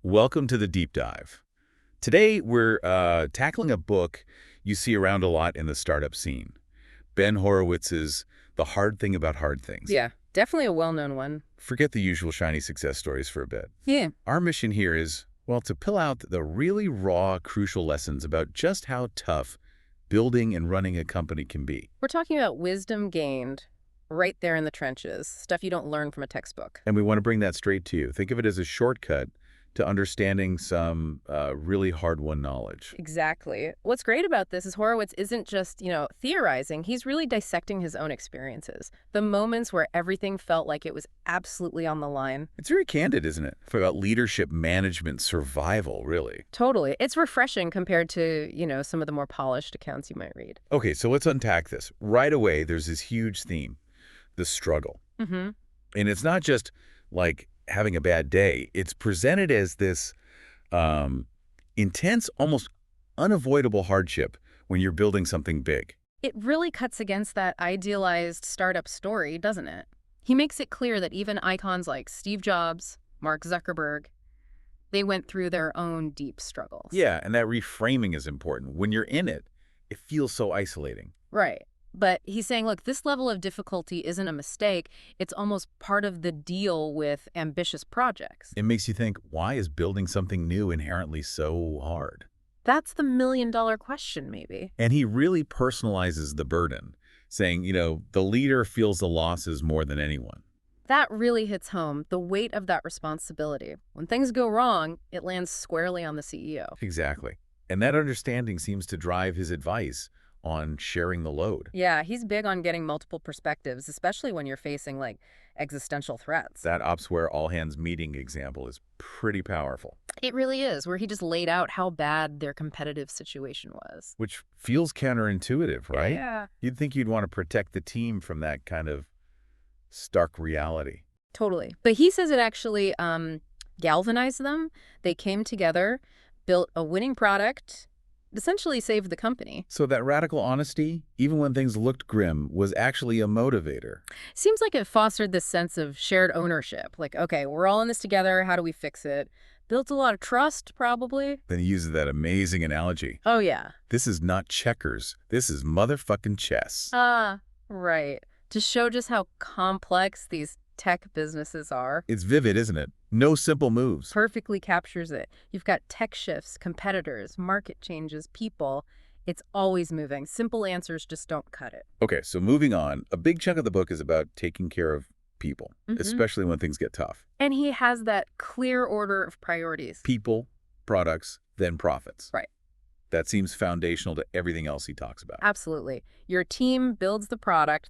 Welcome to the Deep Dive. Today, we're tackling a book you see around a lot in the startup scene. Ben Horowitz's The Hard Thing About Hard Things. Yeah, definitely a well-known one. Forget the usual shiny success stories for a bit. Yeah. Our mission here is, well, to pill out the really raw, crucial lessons about just how tough building and running a company can be. We're talking about wisdom gained right there in the trenches, stuff you don't learn from a textbook. And we want to bring that straight to you. Think of it as a shortcut to understanding some really hard-won knowledge. Exactly. What's great about this is Horowitz isn't just, theorizing. He's really dissecting his own experiences. The moments where everything felt like it was absolutely on the line. It's very candid, isn't it? About leadership, management, survival, really. Totally. It's refreshing compared to, some of the more polished accounts you might read. Okay, so let's unpack this. Right away, there's this huge theme, the struggle. Mm-hmm. And it's not just like having a bad day. It's presented as this intense, almost unavoidable hardship when you're building something big. It really cuts against that idealized startup story, doesn't it? He makes it clear that even icons like Steve Jobs, Mark Zuckerberg, they went through their own deep struggles. Yeah, and that reframing is important. When you're in it, it feels so isolating. Right. But he's saying, look, this level of difficulty isn't a mistake. It's almost part of the deal with ambitious projects. It makes you think, why is building something new inherently so hard? That's the million-dollar question, maybe. And he really personalizes the burden, saying, the leader feels the losses more than anyone. That really hits home, the weight of that responsibility. When things go wrong, it lands squarely on the CEO. Exactly. And that understanding seems to drive his advice on sharing the load. Yeah, he's big on getting multiple perspectives, especially when you're facing, existential threats. That Opsware all-hands meeting example is pretty powerful. It really is, where he just laid out how bad their competitive situation was. Which feels counterintuitive, right? Yeah. You'd think you'd want to protect the team from that kind of stark reality. Totally. But he says it actually galvanized them. They came together, built a winning product, essentially saved the company. So that radical honesty, even when things looked grim, was actually a motivator. Seems like it fostered this sense of shared ownership. Like, okay, we're all in this together. How do we fix it? Built a lot of trust, probably. Then he uses that amazing analogy. Oh, yeah. This is not checkers. This is motherfucking chess. Right. To show just how complex these tech businesses are. It's vivid, isn't it? No simple moves. Perfectly captures it. You've got tech shifts, competitors, market changes, people. It's always moving. Simple answers just don't cut it. Okay, so moving on. A big chunk of the book is about taking care of people, especially when things get tough. And he has that clear order of priorities. People, products, then profits. Right. That seems foundational to everything else he talks about. Absolutely. Your team builds the product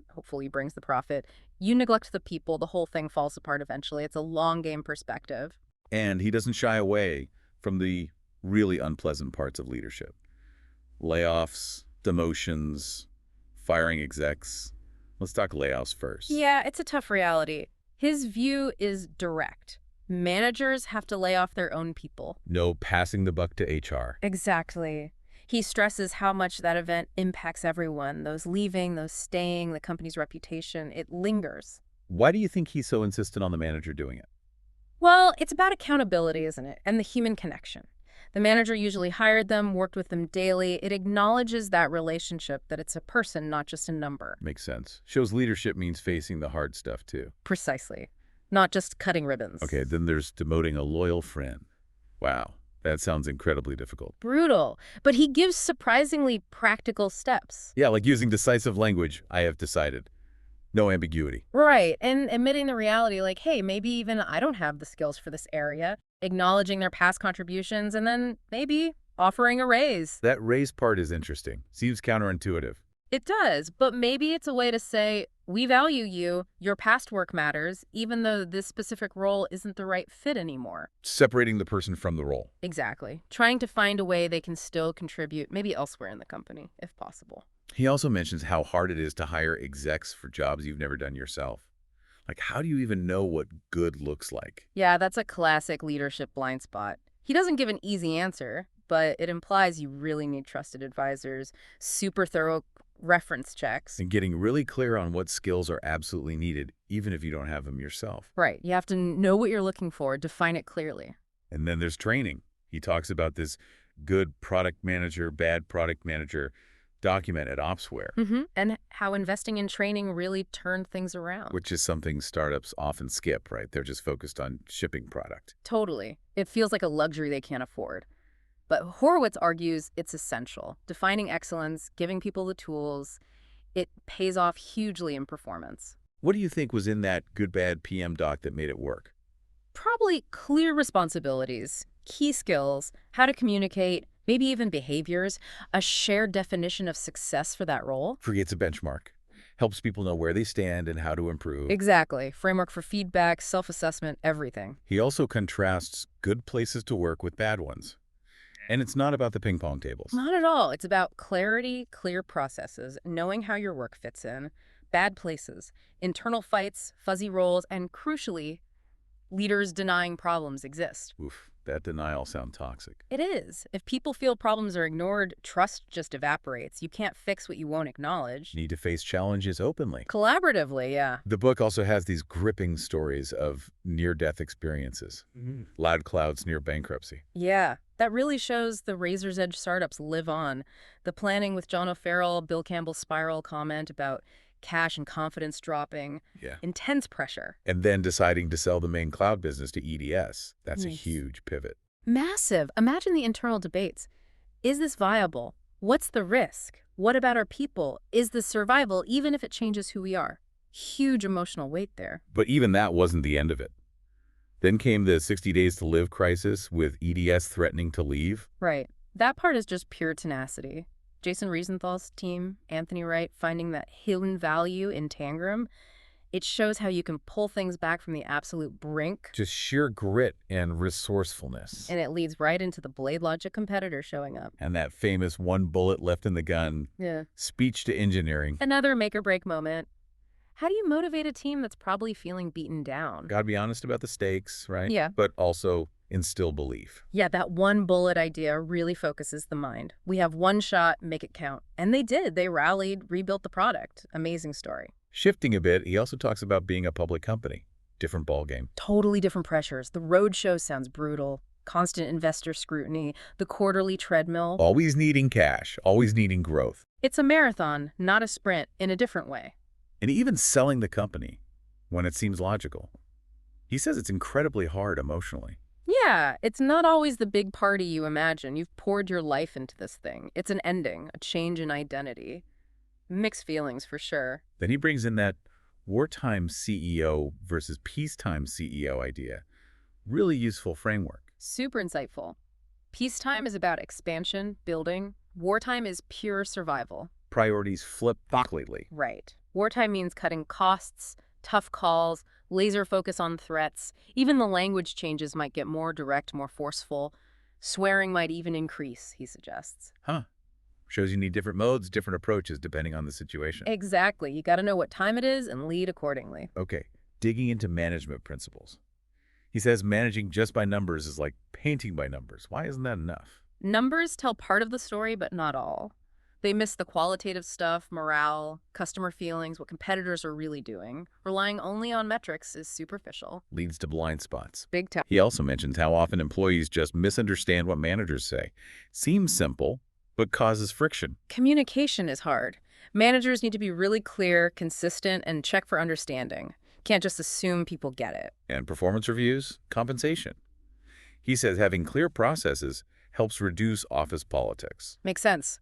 hopefully brings the profit. You neglect the people, the whole thing falls apart eventually. It's a long game perspective. And he doesn't shy away from the really unpleasant parts of leadership. Layoffs, demotions, firing execs. Let's talk layoffs first. Yeah, it's a tough reality. His view is direct. Managers have to lay off their own people. No passing the buck to HR. Exactly. He stresses how much that event impacts everyone. Those leaving, those staying, the company's reputation. It lingers. Why do you think he's so insistent on the manager doing it? Well, it's about accountability, isn't it? And the human connection. The manager usually hired them, worked with them daily. It acknowledges that relationship, that it's a person, not just a number. Makes sense. Shows leadership means facing the hard stuff, too. Precisely. Not just cutting ribbons. Okay, then there's demoting a loyal friend. Wow. That sounds incredibly difficult. Brutal. But he gives surprisingly practical steps. Yeah, like using decisive language, I have decided. No ambiguity. Right. And admitting the reality, like, hey, maybe even I don't have the skills for this area. Acknowledging their past contributions and then maybe offering a raise. That raise part is interesting. Seems counterintuitive. It does, but maybe it's a way to say, we value you, your past work matters, even though this specific role isn't the right fit anymore. Separating the person from the role. Exactly. Trying to find a way they can still contribute, maybe elsewhere in the company, if possible. He also mentions how hard it is to hire execs for jobs you've never done yourself. Like, how do you even know what good looks like? Yeah, that's a classic leadership blind spot. He doesn't give an easy answer, but it implies you really need trusted advisors, super thorough reference checks. And getting really clear on what skills are absolutely needed, even if you don't have them yourself. Right. You have to know what you're looking for, define it clearly. And then there's training. He talks about this good product manager, bad product manager document at Opsware, And how investing in training really turned things around. which is something startups often skip, right? They're just focused on shipping product. Totally. It feels like a luxury they can't afford. But Horowitz argues it's essential. Defining excellence, giving people the tools, it pays off hugely in performance. What do you think was in that good, bad PM doc that made it work? Probably clear responsibilities, key skills, how to communicate, maybe even behaviors, a shared definition of success for that role. Creates a benchmark, helps people know where they stand and how to improve. Exactly. Framework for feedback, self-assessment, everything. He also contrasts good places to work with bad ones. And it's not about the ping pong tables. Not at all. It's about clarity, clear processes, knowing how your work fits in, bad places, internal fights, fuzzy roles, and crucially, leaders denying problems exist. Oof, that denial sounds toxic. It is. If people feel problems are ignored, trust just evaporates. You can't fix what you won't acknowledge. Need to face challenges openly. Collaboratively, yeah. The book also has these gripping stories of near-death experiences. Loud clouds near bankruptcy. Yeah, that really shows the razor's edge startups live on. The planning with John O'Farrell, Bill Campbell's spiral comment about cash and confidence dropping. Yeah. Intense pressure. And then deciding to sell the main cloud business to EDS. That's a Yes. huge pivot. Massive. Imagine the internal debates. Is this viable? What's the risk? What about our people? Is this survival, even if it changes who we are? Huge emotional weight there. But even that wasn't the end of it. Then came the 60 days to live crisis with EDS threatening to leave. Right. That part is just pure tenacity. Jason Riesenthal's team, Anthony Wright, finding that hidden value in Tangram. It shows how you can pull things back from the absolute brink. Just sheer grit and resourcefulness. And it leads right into the Blade Logic competitor showing up. And that famous one bullet left in the gun Yeah. speech to engineering. Another make-or-break moment. How do you motivate a team that's probably feeling beaten down? Gotta be honest about the stakes, right? Yeah. But also instill belief. Yeah, that one bullet idea really focuses the mind. We have one shot, make it count. And they did. They rallied, rebuilt the product. Amazing story. Shifting a bit, he also talks about being a public company. Different ballgame. Totally different pressures. The roadshow sounds brutal. Constant investor scrutiny. The quarterly treadmill. Always needing cash, always needing growth. It's a marathon, not a sprint, in a different way. And even selling the company when it seems logical. He says it's incredibly hard emotionally. Yeah, it's not always the big party you imagine. You've poured your life into this thing. It's an ending, a change in identity. Mixed feelings for sure. Then he brings in that wartime CEO versus peacetime CEO idea. Really useful framework. Super insightful. Peacetime is about expansion, building. Wartime is pure survival. Priorities flip completely. Right. Wartime means cutting costs, tough calls, laser focus on threats. Even the language changes might get more direct, more forceful. Swearing might even increase, he suggests. Huh. Shows you need different modes, different approaches depending on the situation. Exactly. You got to know what time it is and lead accordingly. Okay, digging into management principles. He says managing just by numbers is like painting by numbers. Why isn't that enough? Numbers tell part of the story, but not all. They miss the qualitative stuff, morale, customer feelings, what competitors are really doing. Relying only on metrics is superficial. Leads to blind spots. Big time. He also mentions how often employees just misunderstand what managers say. Seems simple, but causes friction. Communication is hard. Managers need to be really clear, consistent, and check for understanding. Can't just assume people get it. And performance reviews, compensation. He says having clear processes helps reduce office politics. Makes sense.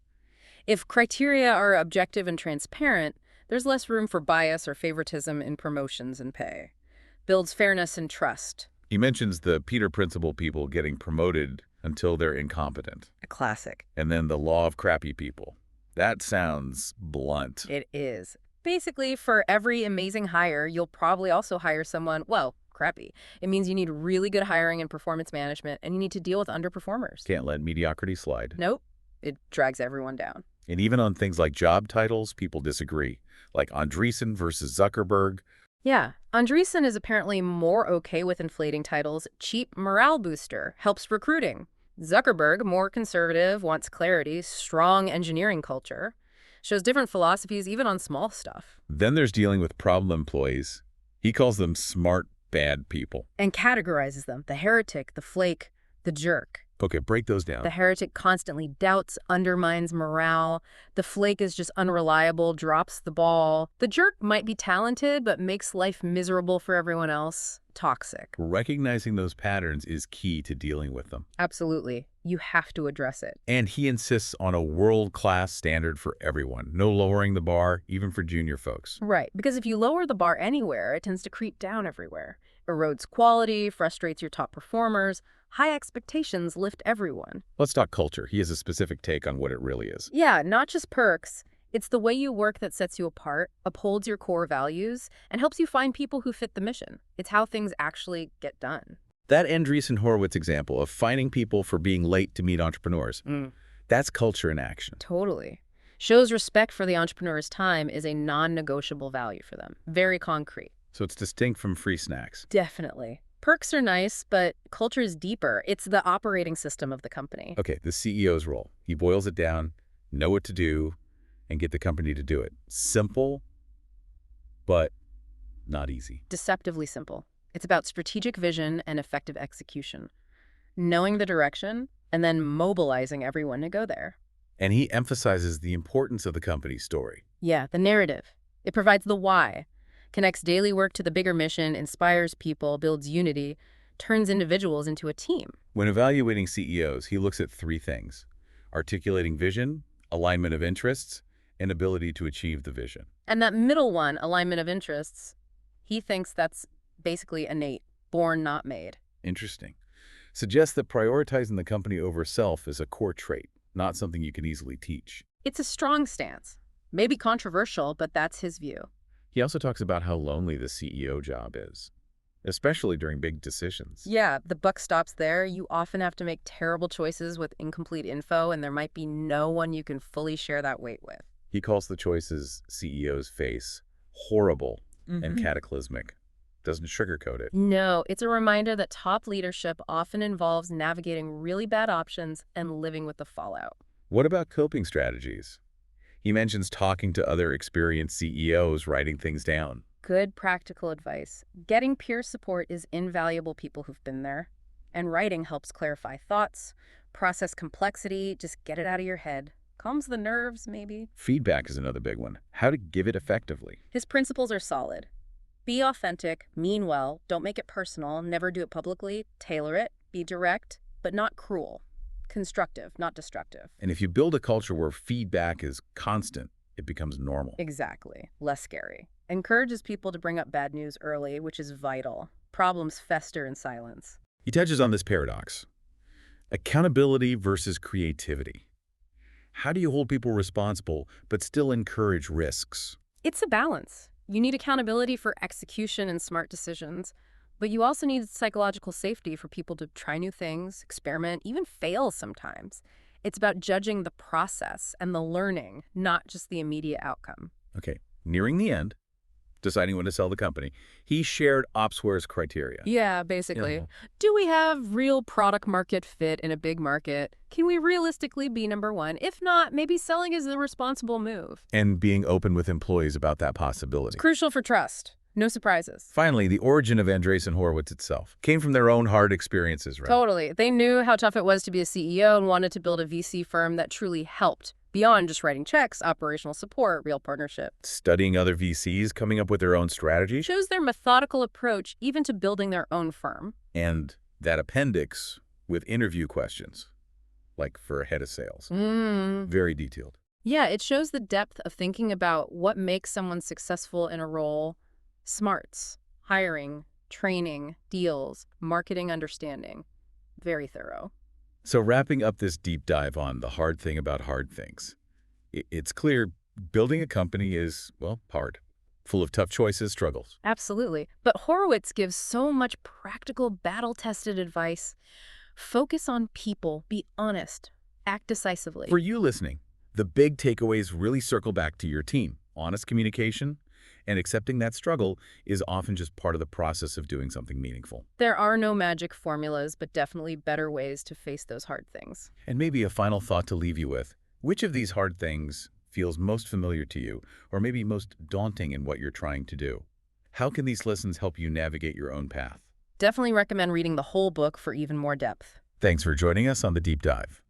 If criteria are objective and transparent, there's less room for bias or favoritism in promotions and pay. Builds fairness and trust. He mentions the Peter Principle people getting promoted until they're incompetent. A classic. And then the law of crappy people. That sounds blunt. It is. Basically, for every amazing hire, you'll probably also hire someone, well, crappy. It means you need really good hiring and performance management, and you need to deal with underperformers. Can't let mediocrity slide. Nope. It drags everyone down. And even on things like job titles, people disagree. Like Andreessen versus Zuckerberg. Yeah, Andreessen is apparently more okay with inflating titles. Cheap morale booster, helps recruiting. Zuckerberg, more conservative, wants clarity, strong engineering culture. Shows different philosophies even on small stuff. Then there's dealing with problem employees. He calls them smart, bad people. And categorizes them. The heretic, the flake, The jerk. Okay, break those down. The heretic constantly doubts, undermines morale. The flake is just unreliable, drops the ball. The jerk might be talented, but makes life miserable for everyone else. Toxic. Recognizing those patterns is key to dealing with them. Absolutely. You have to address it. And he insists on a world-class standard for everyone. No lowering the bar, even for junior folks. Right, because if you lower the bar anywhere, it tends to creep down everywhere. Erodes quality, frustrates your top performers. High expectations lift everyone. Let's talk culture. He has a specific take on what it really is. Yeah, not just perks. It's the way you work that sets you apart, upholds your core values, and helps you find people who fit the mission. It's how things actually get done. That Andreessen Horowitz example of finding people for being late to meet entrepreneurs, that's culture in action. Totally. Shows respect for the entrepreneur's time is a non-negotiable value for them. Very concrete. So it's distinct from free snacks. Definitely. Perks are nice, but culture is deeper. It's the operating system of the company. Okay, the CEO's role. He boils it down, know what to do, and get the company to do it. Simple, but not easy. Deceptively simple. It's about strategic vision and effective execution. Knowing the direction and then mobilizing everyone to go there. And he emphasizes the importance of the company's story. Yeah, the narrative. It provides the why. Connects daily work to the bigger mission, inspires people, builds unity, turns individuals into a team. When evaluating CEOs, he looks at three things: articulating vision, alignment of interests, and ability to achieve the vision. And that middle one, alignment of interests, he thinks that's basically innate, born, not made. Interesting. Suggests that prioritizing the company over self is a core trait, not something you can easily teach. It's a strong stance. Maybe controversial, but that's his view. He also talks about how lonely the CEO job is, especially during big decisions. Yeah, the buck stops there. You often have to make terrible choices with incomplete info, and there might be no one you can fully share that weight with. He calls the choices CEOs face horrible and cataclysmic. Doesn't sugarcoat it. No, it's a reminder that top leadership often involves navigating really bad options and living with the fallout. What about coping strategies? He mentions talking to other experienced CEOs, writing things down. Good practical advice. Getting peer support is invaluable, people who've been there. And writing helps clarify thoughts, process complexity, just get it out of your head. Calms the nerves, maybe. Feedback is another big one. How to give it effectively. His principles are solid. Be authentic, mean well, don't make it personal, never do it publicly, tailor it, be direct, but not cruel. Constructive, not destructive. And if you build a culture where feedback is constant, it becomes normal. Exactly. Less scary. Encourages people to bring up bad news early, which is vital. Problems fester in silence. He touches on this paradox: accountability versus creativity. How do you hold people responsible but still encourage risks? It's a balance. You need accountability for execution and smart decisions, but you also need psychological safety for people to try new things, experiment, even fail sometimes. It's about judging the process and the learning, not just the immediate outcome. Okay, nearing the end, deciding when to sell the company, he shared Opsware's criteria. Yeah, basically. Do we have real product market fit in a big market? Can we realistically be number one? If not, maybe selling is the responsible move. And being open with employees about that possibility. It's crucial for trust. No surprises. Finally, the origin of Andreessen Horowitz itself came from their own hard experiences, right? Totally. They knew how tough it was to be a CEO and wanted to build a VC firm that truly helped. Beyond just writing checks, operational support, real partnership. Studying other VCs, coming up with their own strategy. Shows their methodical approach even to building their own firm. And that appendix with interview questions, like for a head of sales. Very detailed. Yeah, it shows the depth of thinking about what makes someone successful in a role. Smarts, hiring, training, deals, marketing understanding. Very thorough. So wrapping up this deep dive on the hard thing about hard things, it's clear building a company is, well, hard, full of tough choices, struggles. Absolutely. But Horowitz gives so much practical, battle-tested advice. Focus on people, be honest, act decisively. For you listening, the big takeaways really circle back to your team. Honest communication and accepting that struggle is often just part of the process of doing something meaningful. There are no magic formulas, but definitely better ways to face those hard things. And maybe a final thought to leave you with. Which of these hard things feels most familiar to you, or maybe most daunting in what you're trying to do? How can these lessons help you navigate your own path? Definitely recommend reading the whole book for even more depth. Thanks for joining us on the Deep Dive.